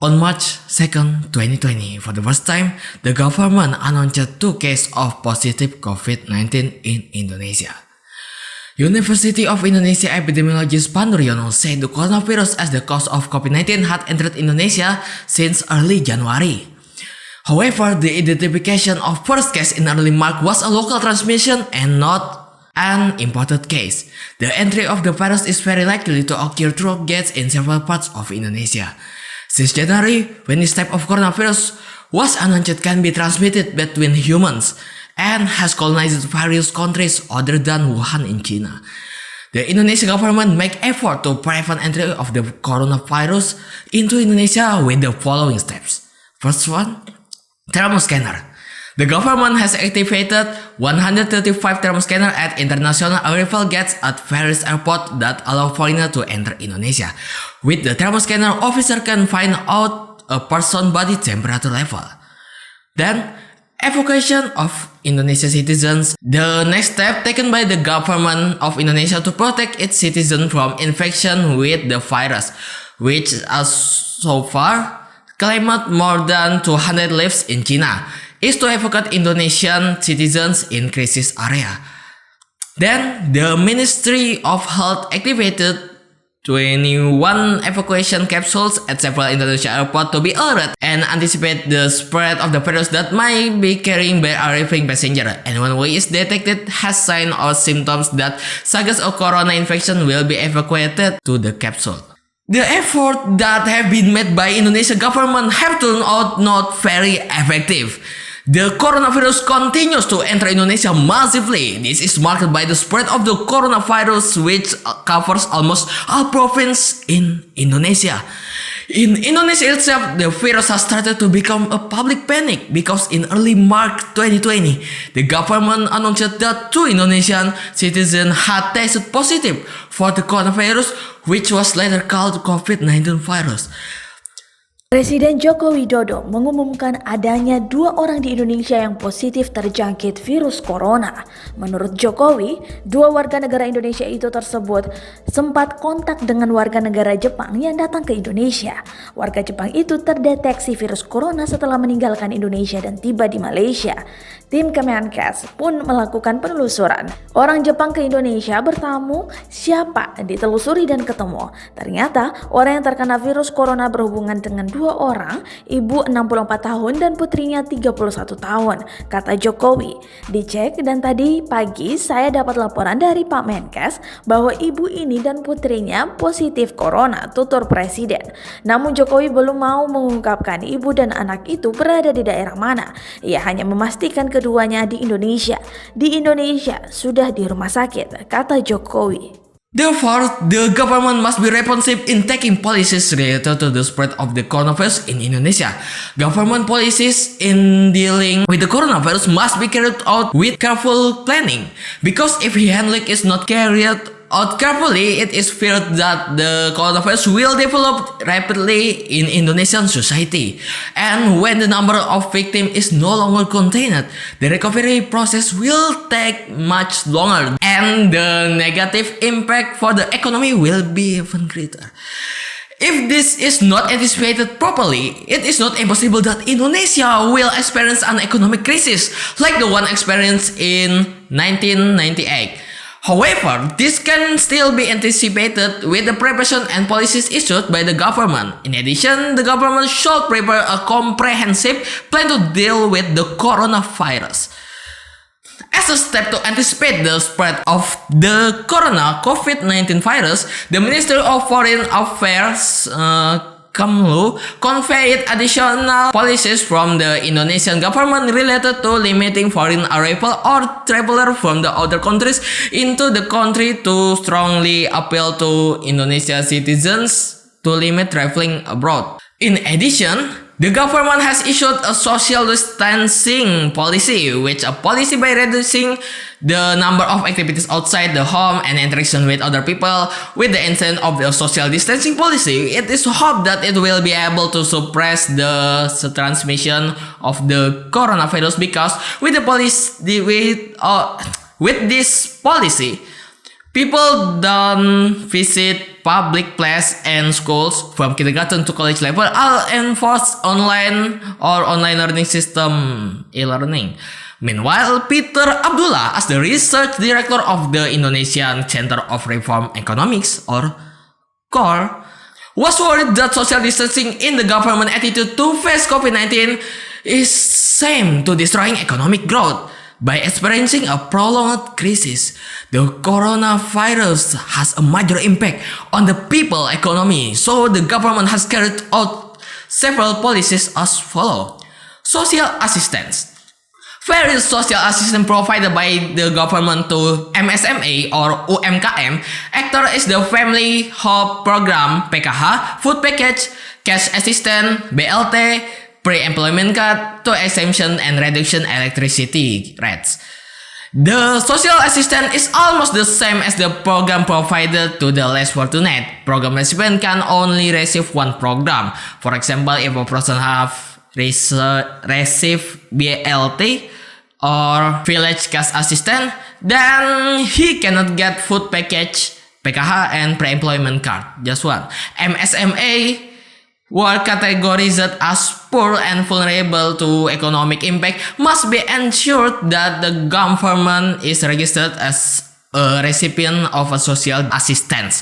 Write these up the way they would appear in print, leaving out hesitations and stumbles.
On March 2nd, 2020, for the first time, the government announced 2 cases of positive COVID-19 in Indonesia. University of Indonesia epidemiologist Panduryono said the coronavirus as the cause of COVID-19 had entered Indonesia since early January. However, the identification of first case in early March was a local transmission and not an imported case. The entry of the virus is very likely to occur through gates in several parts of Indonesia. Since January, when this type of coronavirus was announced can be transmitted between humans and has colonized various countries other than Wuhan in China. The Indonesian government make effort to prevent entry of the coronavirus into Indonesia with the following steps. First one, thermal scanner. The government has activated 135 thermal scanners at international arrival gates at various airports that allow foreigners to enter Indonesia. With the thermal scanner, officer can find out a person's body temperature level. Then, evacuation of Indonesian citizens. The next step taken by the government of Indonesia to protect its citizens from infection with the virus, which has so far claimed more than 200 lives in China, is to evacuate Indonesian citizens in crisis area. Then, the Ministry of Health activated 21 evacuation capsules at several Indonesian airports to be alert and anticipate the spread of the virus that might be carrying by arriving passenger. Anyone who is detected has signs or symptoms that suggests a corona infection will be evacuated to the capsule. The effort that have been made by Indonesian government have turned out not very effective. The coronavirus continues to enter Indonesia massively. This is marked by the spread of the coronavirus, which covers almost all provinces in Indonesia. In Indonesia itself, the virus has started to become a public panic because in early March 2020, the government announced that 2 Indonesian citizens had tested positive for the coronavirus, which was later called COVID-19 virus. Presiden Joko Widodo mengumumkan adanya 2 orang di Indonesia yang positif terjangkit virus corona. Menurut Jokowi, 2 warga negara Indonesia itu tersebut sempat kontak dengan warga negara Jepang yang datang ke Indonesia. Warga Jepang itu terdeteksi virus corona setelah meninggalkan Indonesia dan tiba di Malaysia. Tim Kemenkes pun melakukan penelusuran. Orang Jepang ke Indonesia bertamu, siapa ditelusuri dan ketemu. Ternyata orang yang terkena virus corona berhubungan dengan 2 orang, ibu 64 tahun dan putrinya 31 tahun, kata Jokowi. Dicek dan tadi pagi saya dapat laporan dari Pak Menkes bahwa ibu ini dan putrinya positif corona, tutur Presiden. Namun Jokowi belum mau mengungkapkan ibu dan anak itu berada di daerah mana. Ia hanya memastikan keduanya di Indonesia. Di Indonesia sudah di rumah sakit, kata Jokowi. Therefore, the government must be responsive in taking policies related to the spread of the coronavirus in Indonesia. Government policies in dealing with the coronavirus must be carried out with careful planning, because if handling is not carried out carefully, it is feared that the coronavirus will develop rapidly in Indonesian society. And when the number of victims is no longer contained, the recovery process will take much longer, and the negative impact for the economy will be even greater. If this is not anticipated properly, it is not impossible that Indonesia will experience an economic crisis like the one experienced in 1998. However, this can still be anticipated with the preparation and policies issued by the government. In addition, the government should prepare a comprehensive plan to deal with the coronavirus. As a step to anticipate the spread of the COVID-19 virus, the Ministry of Foreign Affairs conveyed additional policies from the Indonesian government related to limiting foreign arrival or traveler from the other countries into the country, to strongly appeal to Indonesian citizens to limit traveling abroad. In addition, the government has issued a social distancing policy, which a policy by reducing the number of activities outside the home and interaction with other people. With the intent of the social distancing policy, it is hoped that it will be able to suppress the transmission of the coronavirus, because with this policy, people don't visit public places and schools from kindergarten to college level all enforce online or online learning system e-learning. Meanwhile, Peter Abdullah, as the research director of the Indonesian Center of Reform Economics or CORE, was worried that social distancing in the government attitude to face COVID-19 is same to destroying economic growth. By experiencing a prolonged crisis, the coronavirus has a major impact on the people economy, so the government has carried out several policies as follow. Social assistance. Various social assistance provided by the government to MSME or UMKM. Actor is the Family Help Program (PKH), food package, cash assistance (BLT), pre-employment card to exemption and reduction electricity rates. The social assistance is almost the same as the program provided to the less fortunate. Program recipient can only receive one program. For example, if a person have receive BLT or village cash assistance, then he cannot get food package, PKH, and pre-employment card. Just one. MSME were categorized as poor and vulnerable to economic impact must be ensured that the government is registered as a recipient of a social assistance.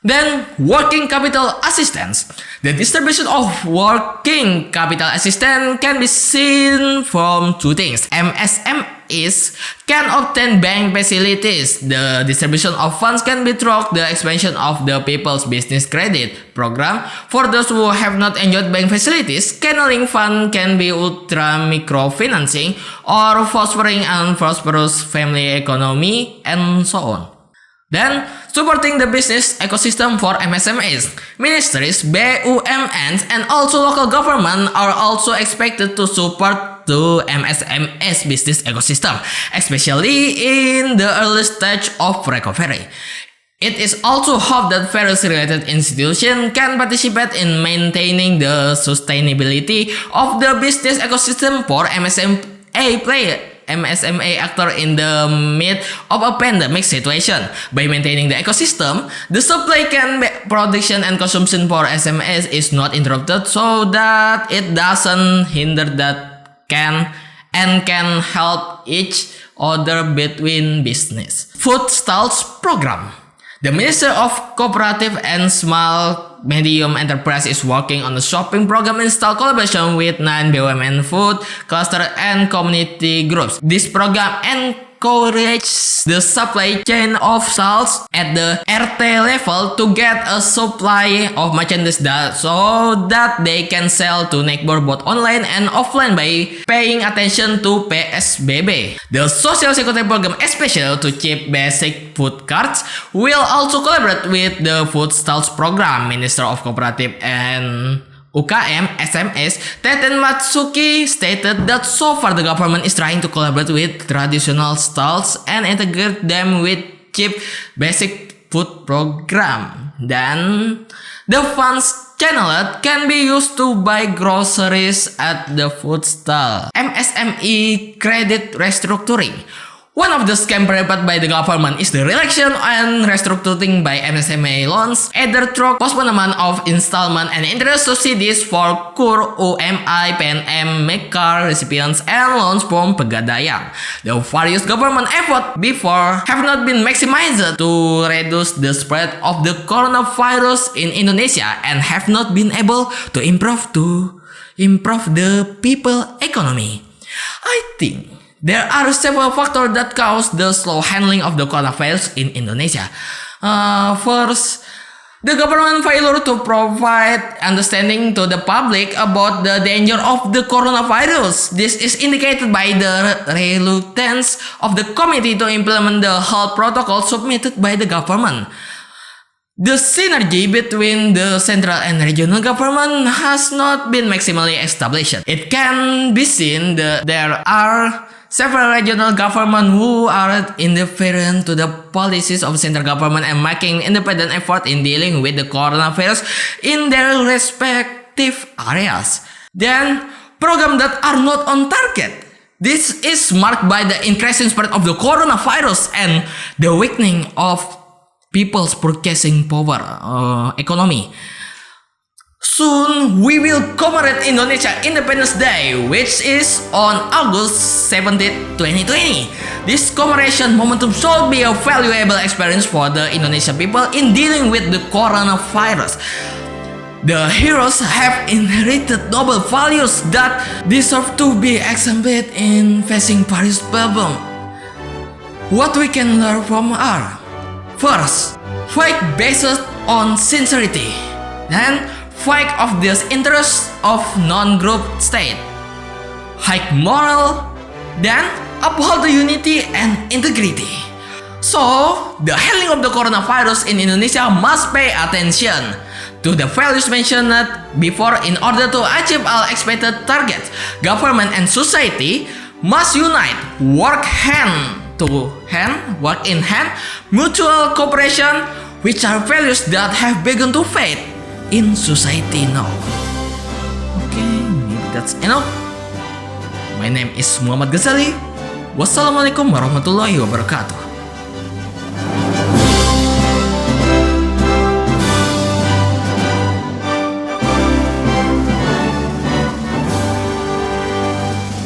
Then, working capital assistance. The distribution of working capital assistance can be seen from two things. MSMEs can obtain bank facilities. The distribution of funds can be through the expansion of the People's Business Credit Program. For those who have not enjoyed bank facilities, canneling fund can be ultra microfinancing or fostering and prosperous family economy and so on. Then, supporting the business ecosystem for MSMEs. Ministries, BUMNs, and also local government are also expected to support the MSMEs business ecosystem, especially in the early stage of recovery. It is also hoped that various related institutions can participate in maintaining the sustainability of the business ecosystem for MSME actor in the mid of a pandemic situation. By maintaining the ecosystem, the supply chain production and consumption for SMEs is not interrupted so that it doesn't hinder that can help each other between business. Food stalls program. The Minister of Cooperative and Small Medium Enterprise is working on a shopping program in collaboration with 9 BUMN food cluster and community groups. This program encourages the supply chain of stalls at the RT level to get a supply of merchandise so that they can sell to neighbor both online and offline by paying attention to PSBB. The Social Security Program, especially to cheap basic food cards, will also collaborate with the Food Stalls Program. Minister of Cooperative and UKM SMS Teten Matsuki stated that so far the government is trying to collaborate with traditional stalls and integrate them with cheap basic food program. Then the funds channeled can be used to buy groceries at the food stall. MSME credit restructuring. One of the scams perpetrated by the government is the relaxation and restructuring by MSME loans, either through postponement of installment and interest subsidies for KUR, UMI, PNM, MEKAR recipients, and loans from Pegadaian. The various government efforts before have not been maximized to reduce the spread of the coronavirus in Indonesia and have not been able to improve the people economy. I think there are several factors that cause the slow handling of the coronavirus in Indonesia. First, the government failure to provide understanding to the public about the danger of the coronavirus. This is indicated by the reluctance of the committee to implement the health protocol submitted by the government. The synergy between the central and regional government has not been maximally established. It can be seen that there are several regional governments who are indifferent to the policies of central government and making independent effort in dealing with the coronavirus in their respective areas. Then, programs that are not on target. This is marked by the increasing spread of the coronavirus and the weakening of people's purchasing power, economy. Soon we will commemorate Indonesia Independence Day, which is on August 17, 2020. This commemoration momentum should be a valuable experience for the Indonesian people in dealing with the coronavirus. The heroes have inherited noble values that deserve to be exemplified in facing Paris problem. What we can learn from are: first, fight based on sincerity. Then, fight of the interests of non-group state. High moral. Then, uphold the unity and integrity. So, the handling of the coronavirus in Indonesia must pay attention to the values mentioned before in order to achieve all expected targets. Government and society must unite, work in hand, mutual cooperation, which are values that have begun to fade in society now. Okay, maybe that's enough. My name is Muhammad Ghazali. Wassalamualaikum warahmatullahi wabarakatuh.